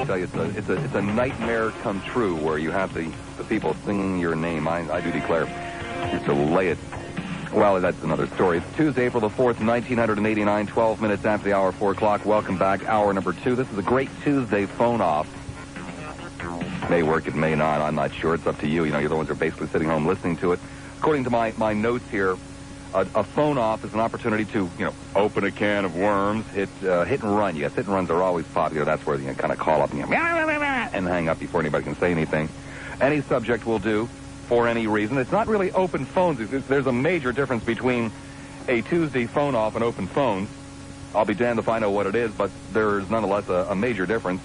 tell you, it's a nightmare come true where you have the people singing your name. I do declare. Used to lay it. Well, that's another story. It's Tuesday, April the 4th, 1989, 12 minutes after the hour, 4 o'clock. Welcome back, hour number 2. This is a great Tuesday phone-off. May work, it may not. I'm not sure. It's up to you. You know, you're the ones who are basically sitting home listening to it. According to my notes here, a phone-off is an opportunity to, open a can of worms, hit and run. Yes, hit and runs are always popular. That's where you kind of call up and hang up before anybody can say anything. Any subject will do. For any reason. It's not really open phones. There's a major difference between a Tuesday phone-off and open phones. I'll be damned if I know what it is, but there's nonetheless a major difference.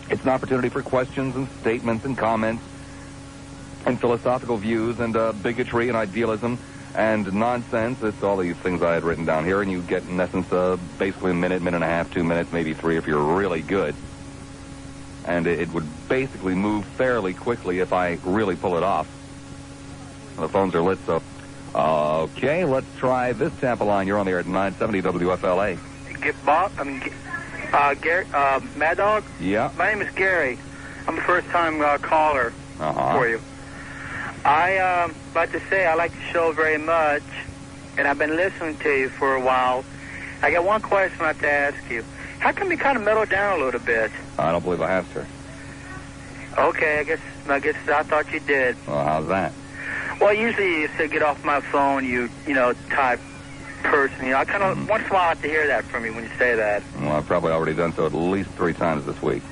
It's an opportunity for questions and statements and comments and philosophical views and bigotry and idealism and nonsense. It's all these things I had written down here, and you get, in essence, basically a minute and a half, 2 minutes, maybe 3 if you're really good. And it would basically move fairly quickly if I really pull it off. The phones are lit, so... Okay, let's try this Tampa line. You're on the air at 970 WFLA. Gary, Mad Dog? Yeah? My name is Gary. I'm a first-time caller for you. About to say I like the show very much, and I've been listening to you for a while. I got one question I have to ask you. How come you kind of mellow down a little bit? I don't believe I have, sir. Okay, I guess I thought you did. Well, how's that? Well, usually you say get off my phone, you type person. I kind of once in a while I have to hear that from you when you say that. Well, I've probably already done so at least 3 times this week.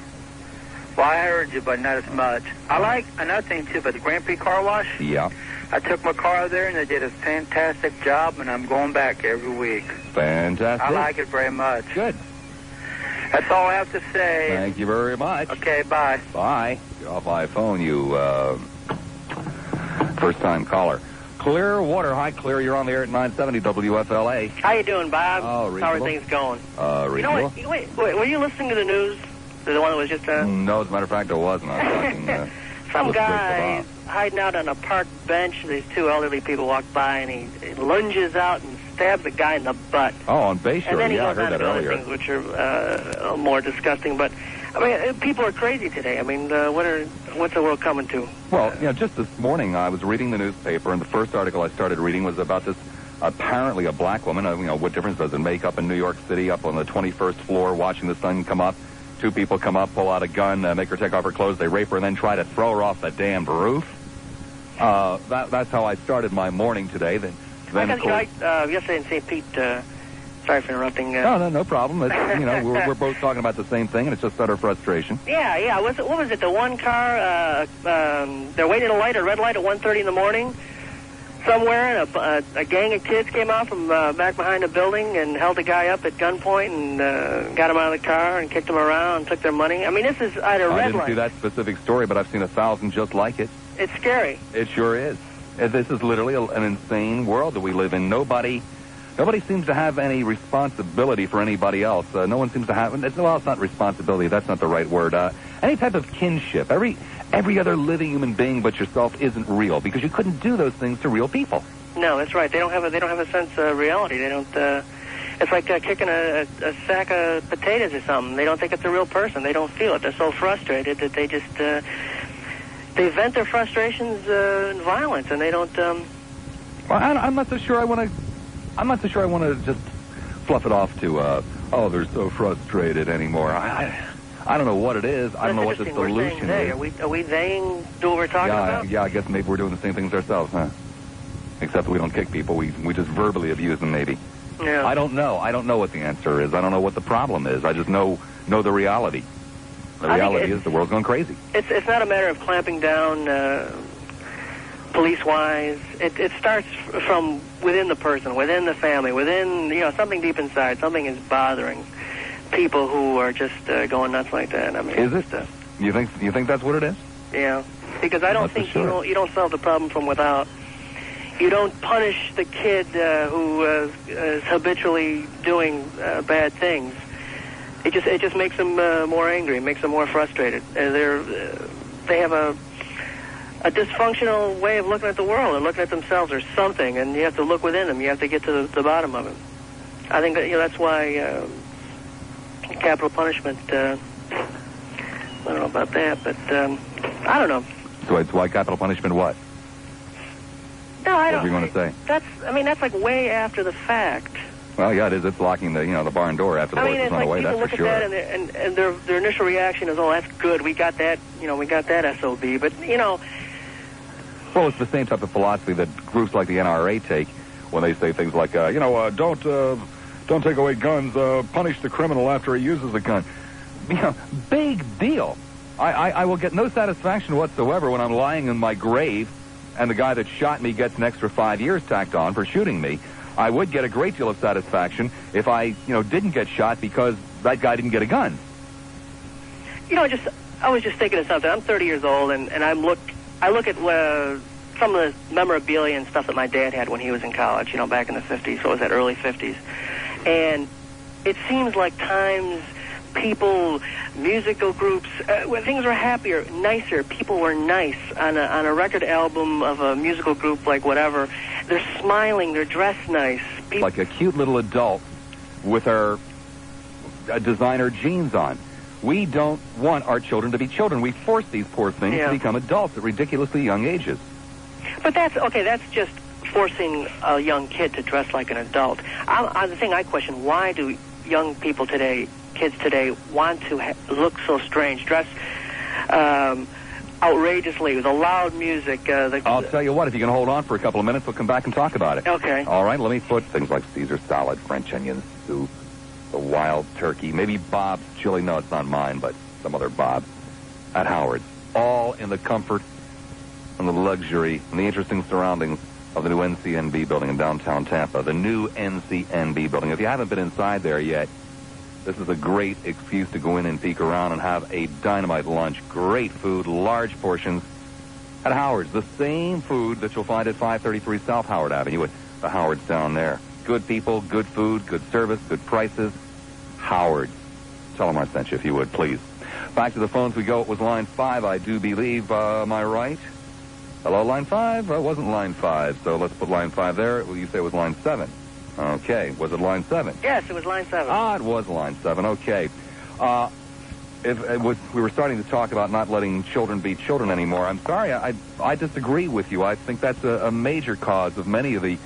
Well, I heard you, but not as much. I like another thing too, but the Grand Prix Car Wash. Yeah. I took my car there and they did a fantastic job, and I'm going back every week. Fantastic. I like it very much. Good. That's all I have to say. Thank you very much. Okay, bye. Bye. Get off my phone, you first-time caller. Clearwater. Hi, Clear. You're on the air at 970 WFLA. How you doing, Bob? Oh, reasonable. How are things going? Reasonable. You know what? Wait, were you listening to the news? The one that was just... No, as a matter of fact, I wasn't. I was talking... Some guy hiding out on a park bench. These 2 elderly people walked by, and he lunges out and stabs the guy in the butt. Oh, on Bayshore. And then he I goes heard on that to other earlier. things which are more disgusting. But I mean, people are crazy today. I mean, what's the world coming to? Well, just this morning I was reading the newspaper, and the first article I started reading was about this apparently a black woman. What difference does it make up in New York City, up on the 21st floor, watching the sun come up? 2 people come up, pull out a gun, make her take off her clothes, they rape her, and then try to throw her off the damned roof. That's how I started my morning today. Then of course, yesterday in St. Pete. Sorry for interrupting. No problem. It's, we're both talking about the same thing, and it's just utter frustration. Yeah. What was it? The one car. They're waiting at a red light at 1:30 in the morning. Somewhere, and a gang of kids came out from back behind the building and held the guy up at gunpoint and got him out of the car and kicked him around and took their money. I mean, this is at a red light. I didn't see that specific story, but I've seen 1,000 just like it. It's scary. It sure is. This is literally an insane world that we live in. Nobody seems to have any responsibility for anybody else. No one seems to have... Well, it's not responsibility. That's not the right word. Any type of kinship. Every other living human being but yourself isn't real, because you couldn't do those things to real people. No, that's right. They don't have a sense of reality. They don't. It's like kicking a sack of potatoes or something. They don't think it's a real person. They don't feel it. They're so frustrated that they just they vent their frustrations in violence, and they don't. Well, I'm not so sure I want to just fluff it off to they're so frustrated anymore. I don't know what it is. I don't know what the solution is. Are we saying do what we're talking about? Yeah, I guess maybe we're doing the same things ourselves, huh? Except we don't kick people. We just verbally abuse them, maybe. Yeah. I don't know. I don't know what the answer is. I don't know what the problem is. I just know the reality. The reality is the world's going crazy. It's not a matter of clamping down police-wise. It starts from within the person, within the family, within something deep inside. Something is bothering people who are just going nuts like that. I mean, is it? You think that's what it is? Yeah, because I don't think you don't solve the problem from without. You don't punish the kid who is habitually doing bad things. It just makes them more angry, makes them more frustrated. They have a dysfunctional way of looking at the world and looking at themselves or something, and you have to look within them. You have to get to the bottom of it. I think that that's why capital punishment I don't know about that, but I don't know. So it's why capital punishment what? No, I don't. What do you want to say? That's like way after the fact. Well, yeah, it is. It's locking the barn door after the horse has run away. That's for sure. I mean, it's like people look at that and their initial reaction is, oh, that's good. We got that. We got that SOB. But well, it's the same type of philosophy that groups like the NRA take when they say things like, don't take away guns. Punish the criminal after he uses the gun. Big deal. I will get no satisfaction whatsoever when I'm lying in my grave and the guy that shot me gets an extra 5 years tacked on for shooting me. I would get a great deal of satisfaction if I, didn't get shot because that guy didn't get a gun. I was just thinking of something. I'm 30 years old, and I look at some of the memorabilia and stuff that my dad had when he was in college, back in the 50s, so it was that early 50s. And it seems like times, people, musical groups, when things were happier, nicer, people were nice. On a record album of a musical group, like whatever, they're smiling, they're dressed nice. Like a cute little adult with her designer jeans on. We don't want our children to be children. We force these poor things to become adults at ridiculously young ages. But that's just forcing a young kid to dress like an adult. The thing I question, why do young people today, kids today, want to look so strange, dress outrageously with the loud music? I'll tell you what, if you can hold on for a couple of minutes, we'll come back and talk about it. Okay. All right, let me put things like Caesar salad, French onion soup, the wild turkey, maybe Bob's chili. No, it's not mine, but some other Bob at Howard's. All in the comfort and the luxury and the interesting surroundings of the new NCNB building in downtown Tampa, the new NCNB building. If you haven't been inside there yet, this is a great excuse to go in and peek around and have a dynamite lunch. Great food, large portions at Howard's. The same food that you'll find at 533 South Howard Avenue at the Howard's down there. Good people, good food, good service, good prices. Howard's. Tell them I sent you if you would, please. Back to the phones we go. It was line 5, I do believe. Am I right? Hello, line 5? It wasn't line 5, so let's put line 5 there. Well, you say it was line 7. Okay. Was it line 7? Yes, it was line 7. It was line 7. Okay. We were starting to talk about not letting children be children anymore. I'm sorry. I disagree with you. I think that's a major cause of many of the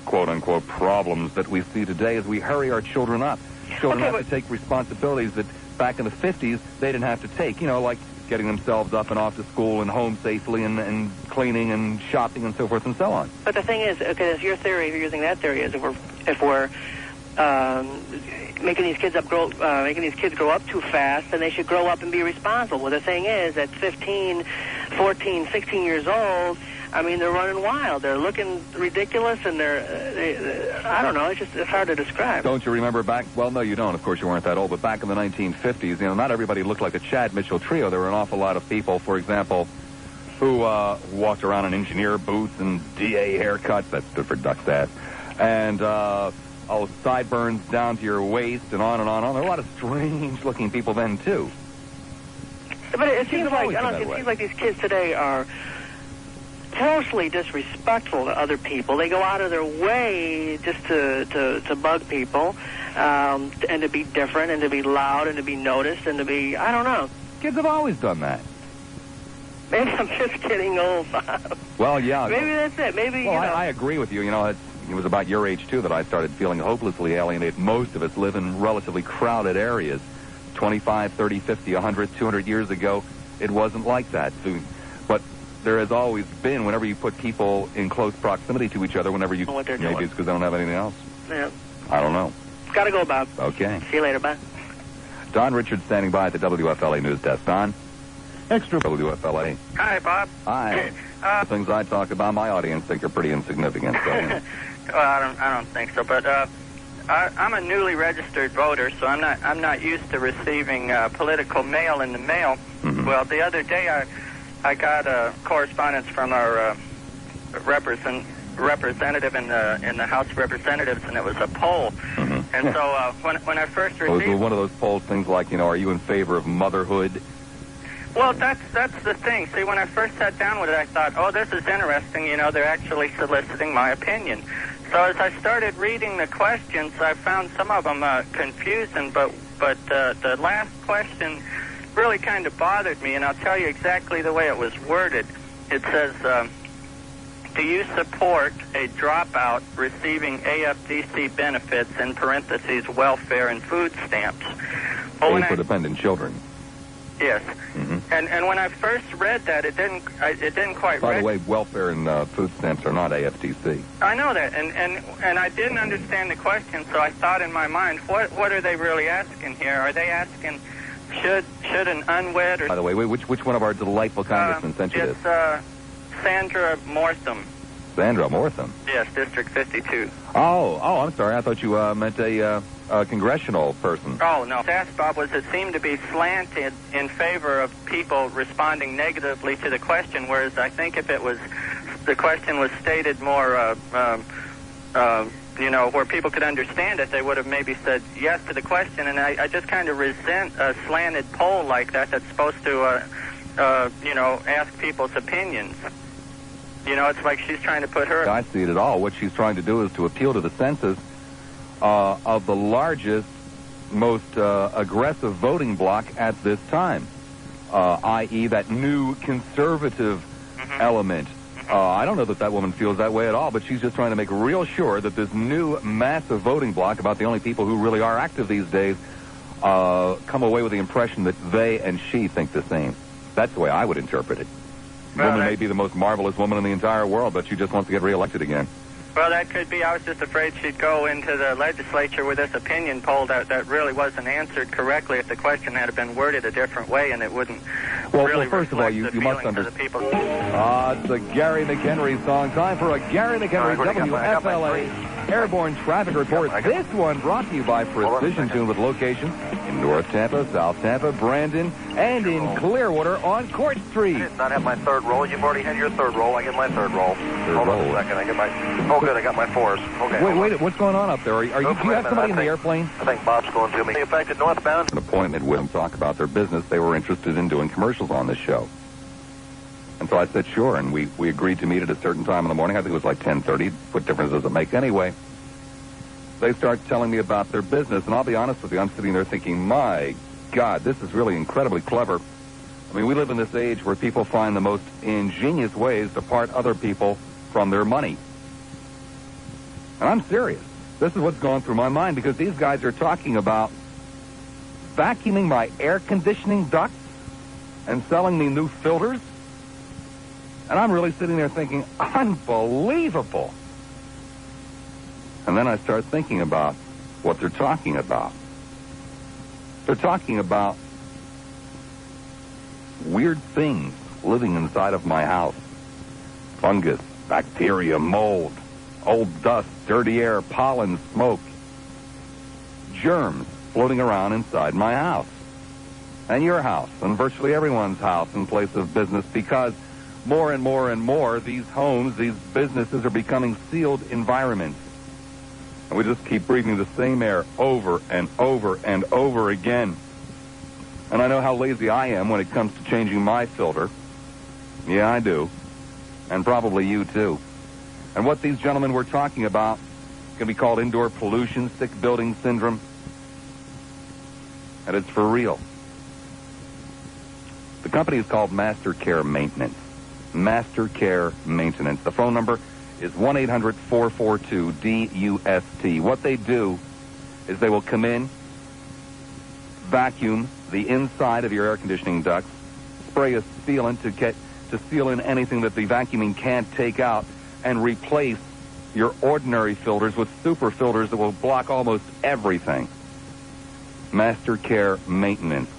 quote-unquote problems that we see today as we hurry our children up. Children have to take responsibilities that back in the 50s they didn't have to take, like getting themselves up and off to school and home safely and cleaning and shopping and so forth and so on. But the thing is, okay, if your theory, if you're using that theory, is if we're making these kids grow up too fast, then they should grow up and be responsible. Well, the thing is, at 15, 14, 16 years old, I mean, they're running wild. They're looking ridiculous, and I don't know. It's hard to describe. Don't you remember back? Well, no, you don't. Of course, you weren't that old. But back in the 1950s, not everybody looked like a Chad Mitchell trio. There were an awful lot of people, for example, who walked around in engineer boots and DA haircuts. That stood for duck's ass. And sideburns down to your waist and on and on and on. There were a lot of strange-looking people then, too. But it seems like these kids today are grossly disrespectful to other people. They go out of their way just to bug people, and to be different, and to be loud, and to be noticed, and to be, I don't know. Kids have always done that. Maybe I'm just getting old, Bob. Well, yeah. Maybe that's it. Maybe, well, I agree with you. It was about your age, too, that I started feeling hopelessly alienated. Most of us live in relatively crowded areas. 25, 30, 50, 100, 200 years ago, it wasn't like that. But there has always been, whenever you put people in close proximity to each other, maybe it's because they don't have anything else. Yeah. I don't know. Gotta go, Bob. Okay. See you later, bye. Don Richards standing by at the WFLA News Desk. Don? Extra WFLA. Hi, Bob. Hi. The things I talk about, my audience think are pretty insignificant. So, well, I don't think so, but I'm a newly registered voter, so I'm not used to receiving political mail in the mail. Mm-hmm. Well, the other day I got a correspondence from our representative in the House of Representatives, and it was a poll. Mm-hmm. And so when I first received... It was one of those polls, things like, are you in favor of motherhood? Well, that's the thing. See, when I first sat down with it, I thought, oh, this is interesting. They're actually soliciting my opinion. So as I started reading the questions, I found some of them confusing, but the last question really kind of bothered me, and I'll tell you exactly the way it was worded. It says, do you support a dropout receiving AFDC benefits, in parentheses, welfare and food stamps? Well, for dependent children. Yes. Mm-hmm. And when I first read that, it didn't quite. By the way, welfare and food stamps are not AFDC. I know that, and I didn't understand the question, so I thought in my mind, what are they really asking here? Are they asking should an unwed or... By the way, which one of our delightful congressmen sent you this? It's Sandra Mortham. Sandra Mortham? Yes, District 52. Oh, I'm sorry. I thought you meant a congressional person. Oh, no. What I asked, Bob, was it seemed to be slanted in favor of people responding negatively to the question, whereas I think if the question was stated more, where people could understand it, they would have maybe said yes to the question, and I just kind of resent a slanted poll like that that's supposed to, ask people's opinions. It's like she's trying to put her... I see it at all. What she's trying to do is to appeal to the senses of the largest, most aggressive voting bloc at this time, i.e. that new conservative element. I don't know that woman feels that way at all, but she's just trying to make real sure that this new massive voting bloc, about the only people who really are active these days, come away with the impression that they and she think the same. That's the way I would interpret it. The woman may be the most marvelous woman in the entire world, but she just wants to get reelected again. Well, that could be. I was just afraid she'd go into the legislature with this opinion poll that really wasn't answered correctly if the question had been worded a different way, and it wouldn't really first of all, you must understand. It's a Gary McHenry song. Time for a Gary McHenry WFLA Airborne Traffic Report. This one brought to you by Precision Tune, with locations in North Tampa, South Tampa, Brandon, and in Clearwater on Court Street. I did not have my third roll. You've already had your third roll. I get my third roll. Hold on a second. I get my... Oh, good. I got my fours. Okay. Wait. What's going on up there? Do you have somebody in the airplane? I think Bob's going to me. Affected northbound. An appointment with them, talk about their business. They were interested in doing commercials on this show. And so I said, sure, and we agreed to meet at a certain time in the morning. I think it was like 10:30. What difference does it make anyway? They start telling me about their business, and I'll be honest with you, I'm sitting there thinking, my God, this is really incredibly clever. I mean, we live in this age where people find the most ingenious ways to part other people from their money. And I'm serious. This is what's going through my mind, because these guys are talking about vacuuming my air conditioning ducts and selling me new filters. And I'm really sitting there thinking, unbelievable. And then I start thinking about what they're talking about. They're talking about weird things living inside of my house. Fungus, bacteria, mold, old dust, dirty air, pollen, smoke. Germs floating around inside my house. And your house, and virtually everyone's house and place of business, because more and more and more, these homes, these businesses are becoming sealed environments. And we just keep breathing the same air over and over and over again. And I know how lazy I am when it comes to changing my filter. Yeah, I do. And probably you, too. And what these gentlemen were talking about can be called indoor pollution, sick building syndrome. And it's for real. The company is called Master Care Maintenance. Master Care Maintenance. The phone number is 1-800-442-DUST. What they do is they will come in, vacuum the inside of your air conditioning ducts, spray a sealant to seal in anything that the vacuuming can't take out, and replace your ordinary filters with super filters that will block almost everything. Master Care Maintenance.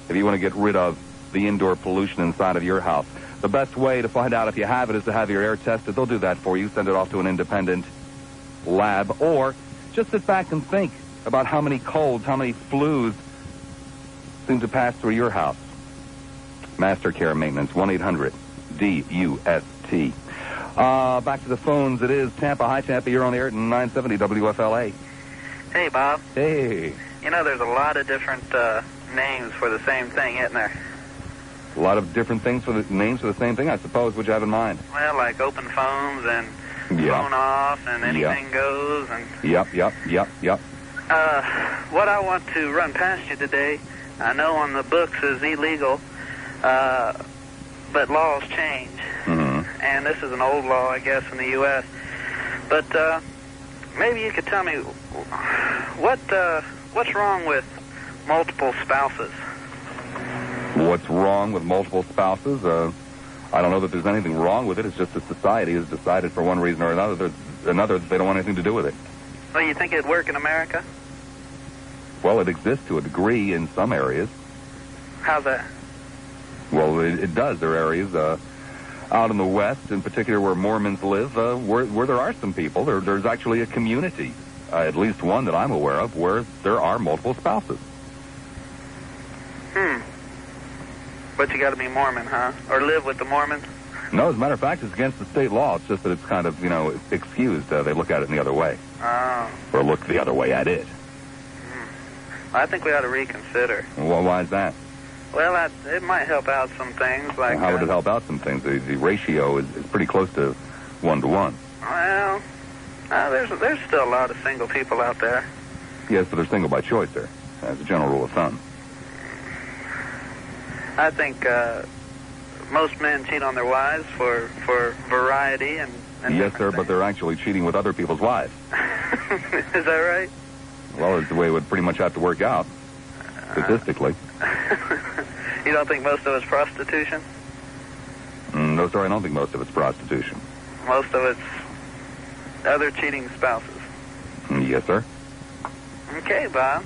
If you want to get rid of the indoor pollution inside of your house. The best way to find out if you have it is to have your air tested. They'll do that for you. Send it off to an independent lab. Or just sit back and think about how many colds, how many flus seem to pass through your house. Master Care Maintenance, 1-800-DUST. Back to the phones. It is Tampa. Hi, Tampa. You're on the air at 970 WFLA. Hey, Bob. Hey. You know, there's a lot of different names for the same thing, isn't there? A lot of different things for the names for the same thing, I suppose. What you have in mind? Well, like open phones and phone off and anything goes. And Yep. what I want to run past you today I know on the books is illegal, but laws change. Mm-hmm. And this is an old law, I guess, in the U.S. But maybe you could tell me what's wrong with multiple spouses? What's wrong with multiple spouses? I don't know that there's anything wrong with it. It's just that society has decided for one reason or another that they don't want anything to do with it. Well, you think it'd work in America? Well, it exists to a degree in some areas. How's that? Well, it does. There are areas out in the West, in particular where Mormons live, where there are some people. There's actually a community, at least one that I'm aware of, where there are multiple spouses. But you got to be Mormon, huh? Or live with the Mormons? No, as a matter of fact, it's against the state law. It's just that it's kind of, excused. They look at it in the other way. Oh. Or look the other way at it. I think we ought to reconsider. Well, why is that? Well, it might help out some things. Like how would it help out some things? The ratio is pretty close to 1-to-1. Well, there's still a lot of single people out there. Yes, but they're single by choice, sir. As a general rule of thumb. I think most men cheat on their wives for variety and yes, sir, but they're actually cheating with other people's wives. Is that right? Well, it's the way it would pretty much have to work out, statistically. You don't think most of it's prostitution? No, sir, I don't think most of it's prostitution. Most of it's other cheating spouses? Yes, sir. Okay, Bob.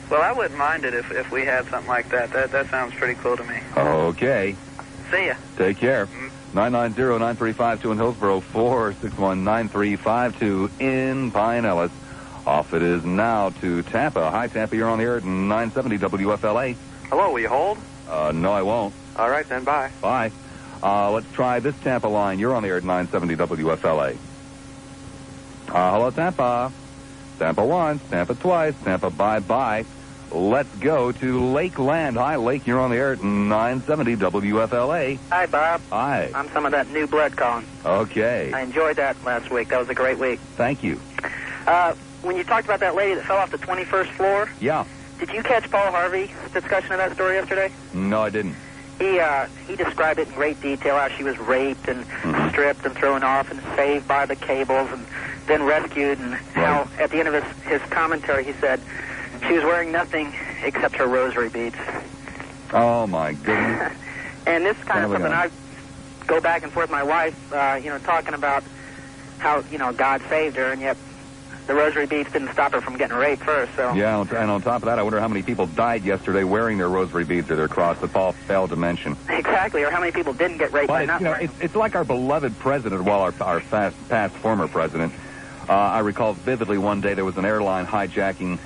Well, I wouldn't mind it if we had something like that. That sounds pretty cool to me. Okay. See ya. Take care. 990-9352 in Hillsborough, 461-9352 in Pinellas. Off it is now to Tampa. Hi, Tampa. You're on the air at 970 WFLA. Hello, will you hold? No, I won't. All right, then, bye. Bye. Let's try this Tampa line. You're on the air at 970 WFLA. Hello, Tampa. Tampa once, Tampa twice, Tampa bye-bye. Let's go to Lakeland. Hi, Lake. You're on the air at 970 WFLA. Hi, Bob. Hi. I'm some of that new blood calling. Okay. I enjoyed that last week. That was a great week. Thank you. When you talked about that lady that fell off the 21st floor, Yeah. did you catch Paul Harvey's discussion of that story yesterday? No, I didn't. He described it in great detail, how she was raped and stripped and thrown off and saved by the cables and then rescued, and how at the end of his commentary he said she was wearing nothing except her rosary beads. Oh, my goodness. And this is kind of something I go back and forth with my wife, talking about how, God saved her, and yet the rosary beads didn't stop her from getting raped first. So Yeah, and on top of that, I wonder how many people died yesterday wearing their rosary beads or their cross that Paul failed to mention. Exactly, or how many people didn't get raped by not wearing them. It's like our beloved president, well, our past former president. I recall vividly one day there was an airline hijacking.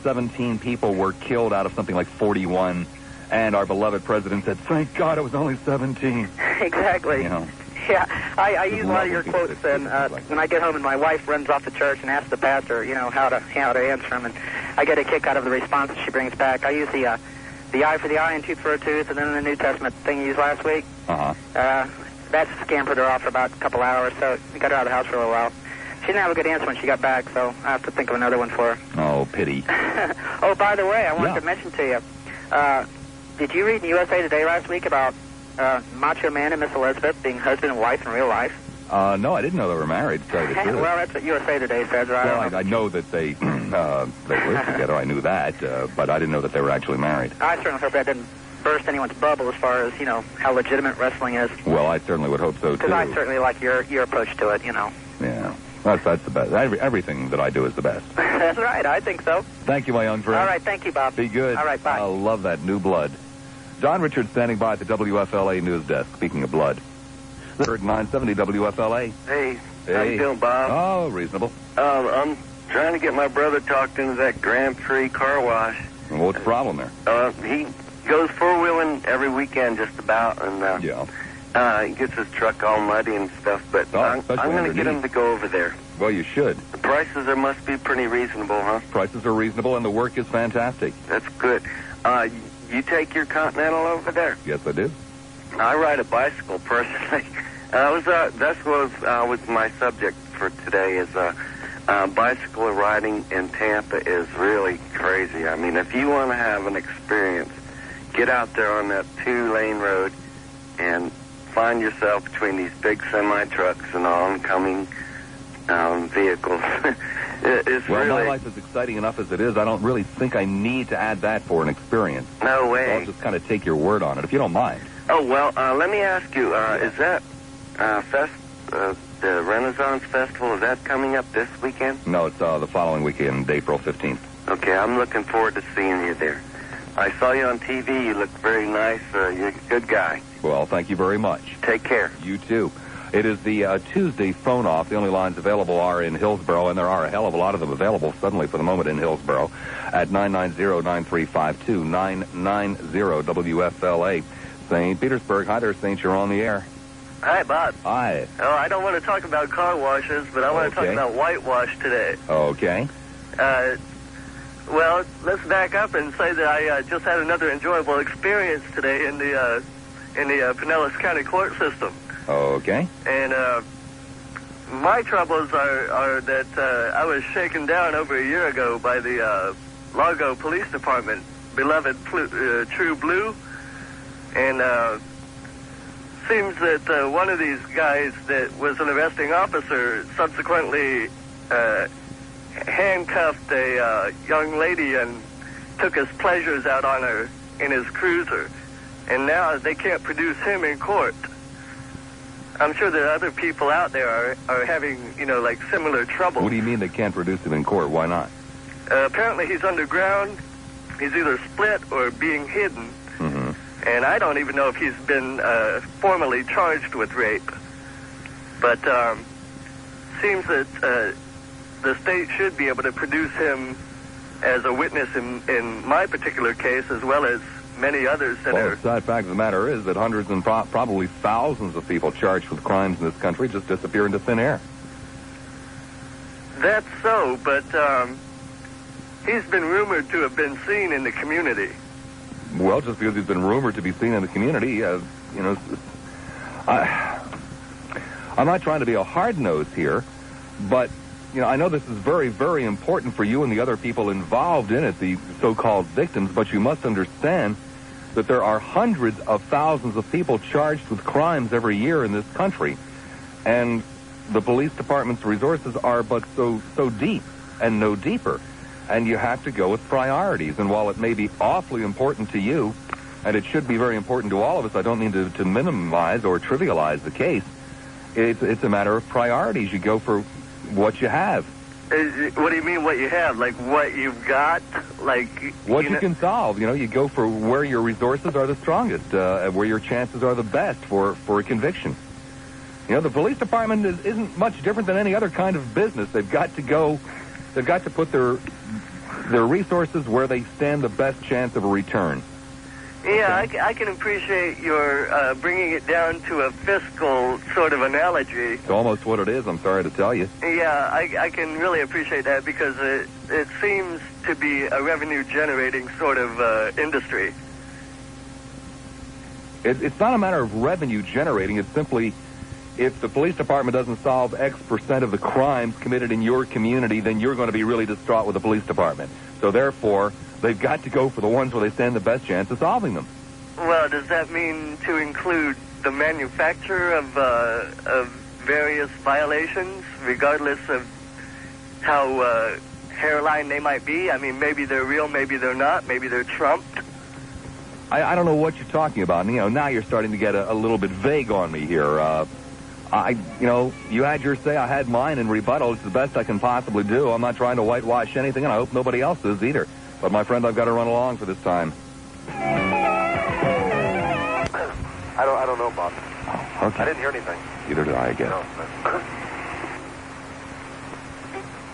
17 people were killed out of something like 41. And our beloved president said, "Thank God it was only 17. Exactly. Yeah, I use a lot of your quotes, and when I get home and my wife runs off to church and asks the pastor, how to answer them, and I get a kick out of the response that she brings back. I use the eye for the eye and tooth for a tooth, and then the New Testament thing you used last week. That scampered her off for about a couple hours, so we got her out of the house for a little while. She didn't have a good answer when she got back, so I have to think of another one for her. Oh, pity. Oh, by the way, I wanted to mention to you, did you read in USA Today last week about Macho Man and Miss Elizabeth being husband and wife in real life? No, I didn't know they were married, to tell you the truth. Well, that's what USA Today says. I know that they live together. I knew that, but I didn't know that they were actually married. I certainly hope that didn't burst anyone's bubble as far as, how legitimate wrestling is. Well, I certainly would hope so, too. Because I certainly like your approach to it, Yeah. That's the best. Everything that I do is the best. That's right. I think so. Thank you, my young friend. All right. Thank you, Bob. Be good. All right. Bye. I love that new blood. John Richards standing by at the WFLA news desk. Speaking of blood. 970 WFLA. Hey. How you doing, Bob? Oh, reasonable. I'm trying to get my brother talked into that Grand Prix car wash. And what's the problem there? He goes four-wheeling every weekend just about, and he gets his truck all muddy and stuff, but I'm going to get him to go over there. Well, you should. The prices must be pretty reasonable, huh? Prices are reasonable, and the work is fantastic. That's good. You take your Continental over there? Yes, I do. I ride a bicycle, personally. That was my subject for today is bicycle riding in Tampa is really crazy. I mean, if you want to have an experience, get out there on that 2-lane road and find yourself between these big semi-trucks and oncoming vehicles. It's well, really... my life is exciting enough as it is. I don't really think I need to add that for an experience. No way. So I'll just kind of take your word on it, if you don't mind. Oh, well, let me ask you, is that the Renaissance Festival, is that coming up this weekend? No, it's the following weekend, April 15th. Okay, I'm looking forward to seeing you there. I saw you on TV. You look very nice. You're a good guy. Well, thank you very much. Take care. You too. It is the Tuesday phone-off. The only lines available are in Hillsborough, and there are a hell of a lot of them available suddenly for the moment in Hillsborough at 990-9352, 990-WFLA. St. Petersburg. Hi there, Saint. You're on the air. Hi, Bob. Hi. Oh, I don't want to talk about car washes, but I want to talk about whitewash today. Okay. Well, let's back up and say that I just had another enjoyable experience today in the Pinellas County court system. Okay. And my troubles are that I was shaken down over a year ago by the Largo Police Department, beloved True Blue, and seems that one of these guys that was an arresting officer subsequently handcuffed a young lady and took his pleasures out on her in his cruiser. And now they can't produce him in court. I'm sure there are other people out there are having, like similar trouble. What do you mean they can't produce him in court? Why not? Apparently he's underground. He's either split or being hidden. Mm-hmm. And I don't even know if he's been formally charged with rape. But seems that the state should be able to produce him as a witness in my particular case, as well as many others that are... The sad fact of the matter is that hundreds and probably thousands of people charged with crimes in this country just disappear into thin air. That's so, but he's been rumored to have been seen in the community. Well, just because he's been rumored to be seen in the community, I'm not trying to be a hard-nosed here, but, I know this is very, very important for you and the other people involved in it, the so-called victims, but you must understand that there are hundreds of thousands of people charged with crimes every year in this country, and the police department's resources are but so deep and no deeper. And you have to go with priorities. And while it may be awfully important to you, and it should be very important to all of us, I don't mean to minimize or trivialize the case. It's a matter of priorities. You go for what you have. What do you mean what you have? Like what you've got? Like what you can solve. You go for where your resources are the strongest, where your chances are the best for a conviction. The police department isn't much different than any other kind of business. They've got to put their resources where they stand the best chance of a return. Yeah, okay. I can appreciate your bringing it down to a fiscal sort of analogy. It's almost what it is, I'm sorry to tell you. Yeah, I can really appreciate that because it seems to be a revenue-generating sort of industry. It's not a matter of revenue generating. It's simply, if the police department doesn't solve X% of the crimes committed in your community, then you're going to be really distraught with the police department. So therefore, they've got to go for the ones where they stand the best chance of solving them. Well, does that mean to include the manufacture of various violations, regardless of how hairline they might be? I mean, maybe they're real, maybe they're not, maybe they're trumped. I don't know what you're talking about. Now you're starting to get a little bit vague on me here. You had your say, I had mine in rebuttal. It's the best I can possibly do. I'm not trying to whitewash anything, and I hope nobody else is either. But, my friend, I've got to run along for this time. I don't know, Bob. Oh, okay. I didn't hear anything. Neither did I, guess. No.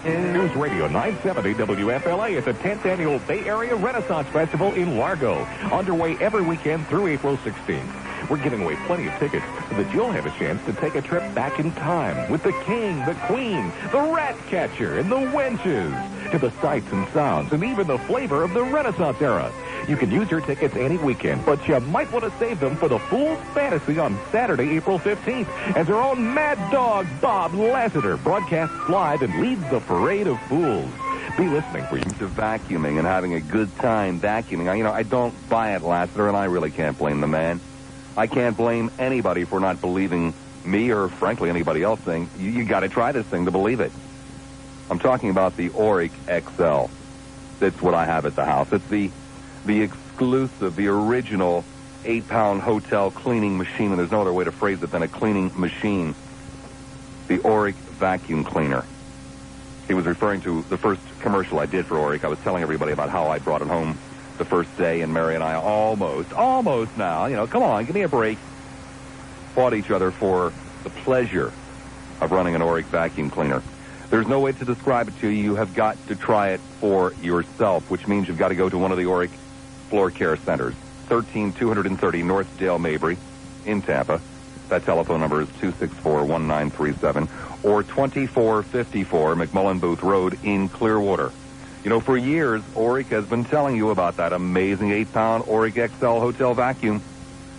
News Radio 970 WFLA is the 10th Annual Bay Area Renaissance Festival in Largo, underway every weekend through April 16th. We're giving away plenty of tickets so that you'll have a chance to take a trip back in time with the king, the queen, the rat catcher, and the wenches to the sights and sounds and even the flavor of the Renaissance era. You can use your tickets any weekend, but you might want to save them for the Fool's Fantasy on Saturday, April 15th, as our own Mad Dog Bob Lassiter broadcasts live and leads the Parade of Fools. Be listening for you. To vacuuming and having a good time vacuuming. I don't buy it, Lassiter, and I really can't blame the man. I can't blame anybody for not believing me or, frankly, anybody else saying, you got to try this thing to believe it. I'm talking about the Auric XL. That's what I have at the house. It's the exclusive, the original 8-pound hotel cleaning machine, and there's no other way to phrase it than a cleaning machine. The Auric vacuum cleaner. He was referring to the first commercial I did for Auric. I was telling everybody about how I brought it home the first day, and Mary and I almost now, come on, give me a break, fought each other for the pleasure of running an Auric vacuum cleaner. There's no way to describe it to you. You have got to try it for yourself, which means you've got to go to one of the Auric floor care centers. 13230 North Dale Mabry in Tampa. That telephone number is 264-1937, or 2454 McMullen Booth Road in Clearwater. For years, Auric has been telling you about that amazing 8-pound Auric XL hotel vacuum,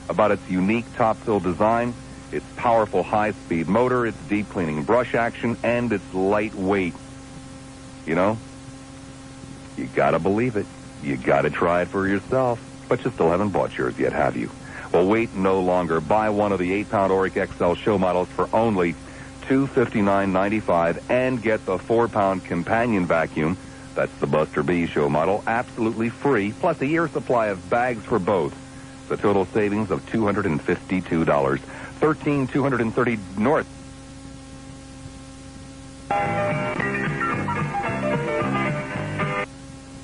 about its unique top-fill design, its powerful high-speed motor, its deep cleaning brush action, and its lightweight. You got to believe it. You got to try it for yourself. But you still haven't bought yours yet, have you? Well, wait no longer. Buy one of the 8-pound Auric XL show models for only $259.95 and get the 4-pound companion vacuum. That's the Buster B show model, absolutely free, plus a year's supply of bags for both. The total savings of $252. 13230 North.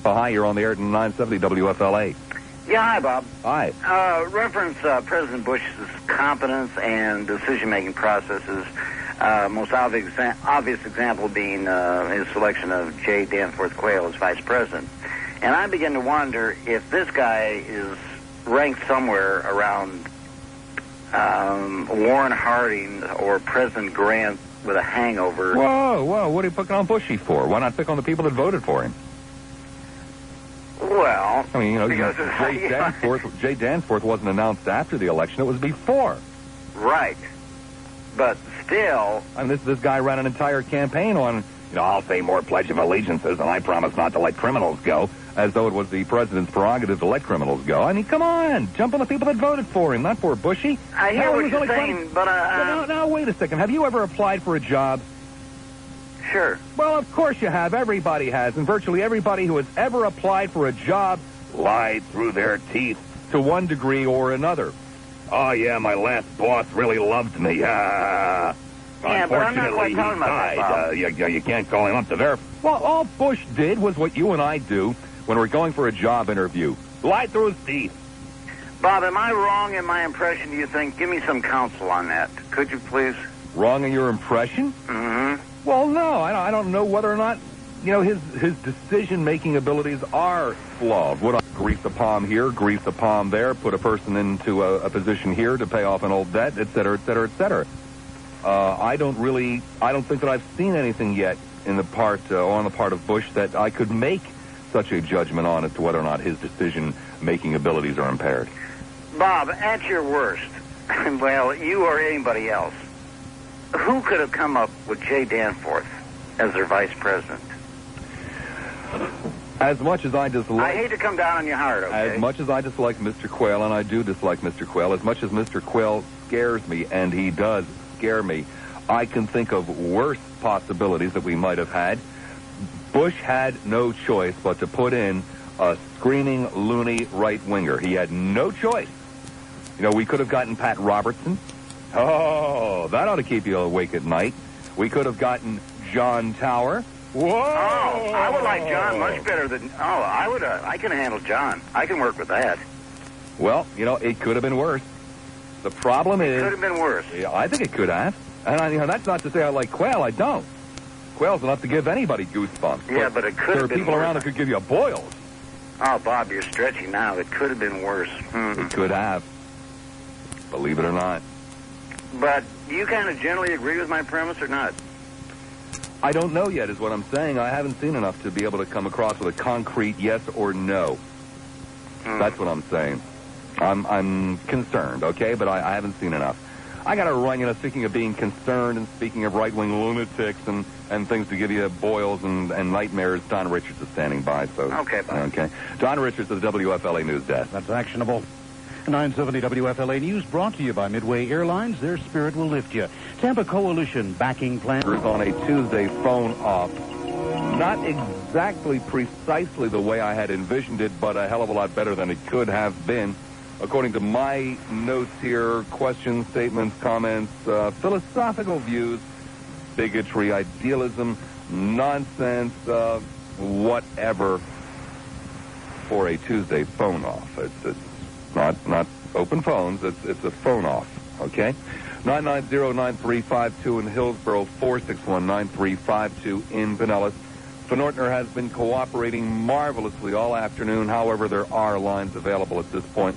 Hi, you're on the air at 970 WFLA. Yeah, hi, Bob. Hi. Reference President Bush's competence and decision-making processes. Most obvious example being his selection of J. Danforth Quayle as vice president. And I begin to wonder if this guy is ranked somewhere around Warren Harding or President Grant with a hangover. Whoa, what are you picking on Bushy for? Why not pick on the people that voted for him? Well, Jay Danforth wasn't announced after the election. It was before. Right. But still... this guy ran an entire campaign on, I'll say more Pledge of Allegiances, and I promise not to let criminals go, as though it was the president's prerogative to let criminals go. Come on, jump on the people that voted for him, not for Bushy. I hear what you're saying, but... Now, wait a second. Have you ever applied for a job? Sure. Well, of course you have. Everybody has, and virtually everybody who has ever applied for a job lied through their teeth to one degree or another. Oh, yeah, my last boss really loved me. Yeah, but I'm not quite talking about that, Bob. You can't call him up to verify. Well, all Bush did was what you and I do when we're going for a job interview. Lie through his teeth. Bob, am I wrong in my impression, do you think? Give me some counsel on that. Could you, please? Wrong in your impression? Mm-hmm. Well, no, I don't know whether or not, his decision-making abilities are flawed. Would I grease a palm here, grease a palm there, put a person into a position here to pay off an old debt, et cetera, et cetera, et cetera. I don't think that I've seen anything yet on the part of Bush that I could make such a judgment on as to whether or not his decision-making abilities are impaired. Bob, at your worst, well, you or anybody else, who could have come up with Jay Danforth as their vice president? As much as I dislike... I hate to come down on you hard, okay? As much as I dislike Mr. Quayle, and I do dislike Mr. Quayle, as much as Mr. Quayle scares me, and he does scare me, I can think of worse possibilities that we might have had. Bush had no choice but to put in a screaming, loony right-winger. He had no choice. We could have gotten Pat Robertson. Oh, that ought to keep you awake at night. We could have gotten John Tower. Whoa! Oh, I would like John much better than... I can handle John. I can work with that. Well, it could have been worse. The problem is... It could have been worse. Yeah, I think it could have. And that's not to say I like Quayle. I don't. Quayle's enough to give anybody goosebumps. Yeah, but it could have been worse. There are people around that could give you boils. Oh, Bob, you're stretching now. It could have been worse. It could have. Believe it or not. But do you kind of generally agree with my premise or not? I don't know yet is what I'm saying. I haven't seen enough to be able to come across with a concrete yes or no. That's what I'm saying. I'm concerned, okay, but I haven't seen enough. I got to run, speaking of being concerned and speaking of right-wing lunatics and things to give you boils and nightmares, Don Richards is standing by. So Okay, bye. Okay. Don Richards of the WFLA News Desk. That's actionable. 970 WFLA News brought to you by Midway Airlines. Their spirit will lift you. Tampa Coalition backing plans. On a Tuesday phone off. Not exactly precisely the way I had envisioned it, but a hell of a lot better than it could have been. According to my notes here, questions, statements, comments, philosophical views, bigotry, idealism, nonsense, whatever for a Tuesday phone off. It's not open phones. It's a phone off, okay? 990-9352 in Hillsborough, 461-9352 in Pinellas. Van Ortner has been cooperating marvelously all afternoon. However, there are lines available at this point.